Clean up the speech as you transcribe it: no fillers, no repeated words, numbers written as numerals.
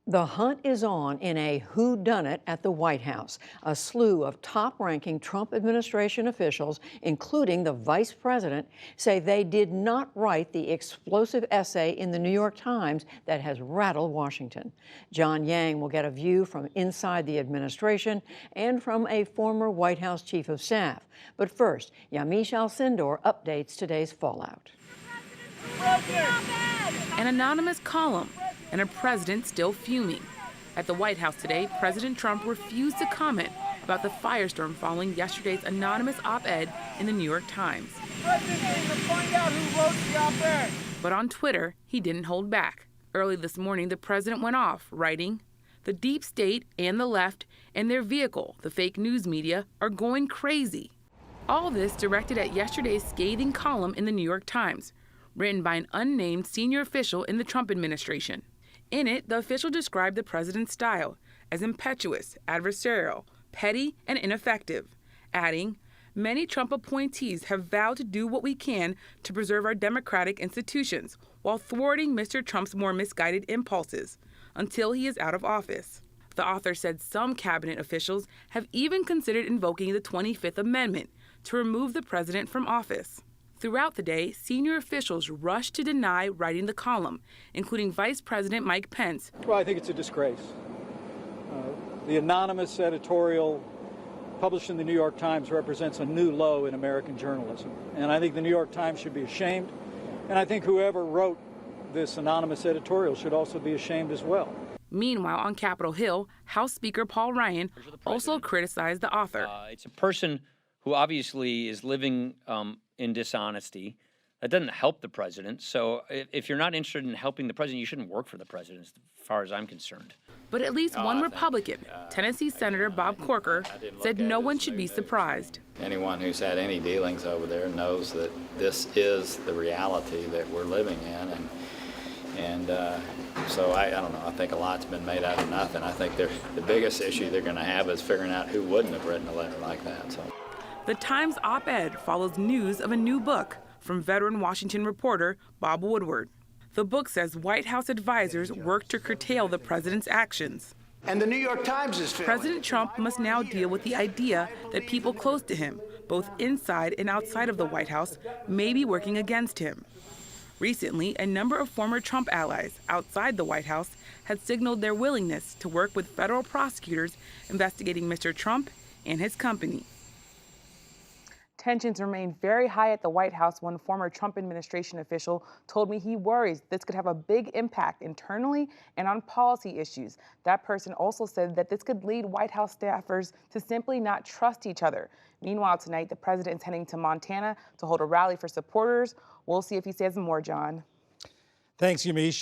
The hunt is on in a whodunit at the White House. A slew of top-ranking Trump administration officials, including the vice president, say they did not write the explosive essay in the New York Times that has rattled Washington. John Yang will get a view from inside the administration and from a former White House chief of staff. But first, Yamiche Alcindor updates today's fallout. An anonymous column and a president still fuming. At the White House today, President Trump refused to comment about the firestorm following yesterday's anonymous op-ed in the New York Times. Find out who wrote the op-ed. But on Twitter, he didn't hold back. Early this morning, the president went off, writing, "The deep state and the left and their vehicle, the fake news media, are going crazy." All this directed at yesterday's scathing column in the New York Times, written by an unnamed senior official in the Trump administration. In it, the official described the president's style as impetuous, adversarial, petty, and ineffective, adding, "Many Trump appointees have vowed to do what we can to preserve our democratic institutions while thwarting Mr. Trump's more misguided impulses until he is out of office." The author said some cabinet officials have even considered invoking the 25th Amendment to remove the president from office. Throughout the day, senior officials rushed to deny writing the column, including Vice President Mike Pence. Well, I think it's a disgrace. The anonymous editorial published in the New York Times represents a new low in American journalism. And I think the New York Times should be ashamed. And I think whoever wrote this anonymous editorial should also be ashamed as well. Meanwhile, on Capitol Hill, House Speaker Paul Ryan also criticized the author. It's a person who obviously is living in dishonesty. That doesn't help the president. So if you're not interested in helping the president, you shouldn't work for the president, as far as I'm concerned. But at least one Republican, Tennessee Senator Bob Corker, said no one should be surprised. Anyone who's had any dealings over there knows that this is the reality that we're living in. And so I don't know, I think a lot's been made out of nothing. I think the biggest issue they're going to have is figuring out who wouldn't have written a letter like that. So. The Times op-ed follows news of a new book from veteran Washington reporter Bob Woodward. The book says White House advisors worked to curtail the president's actions. And the New York Times is failing. President Trump must now deal with the idea that people close to him, both inside and outside of the White House, may be working against him. Recently, a number of former Trump allies outside the White House had signaled their willingness to work with federal prosecutors investigating Mr. Trump and his company. Tensions remain very high at the White House. One former Trump administration official told me he worries this could have a big impact internally and on policy issues. That person also said that this could lead White House staffers to simply not trust each other. Meanwhile, tonight, the president is heading to Montana to hold a rally for supporters. We'll see if he says more, John. Thanks, Yamiche.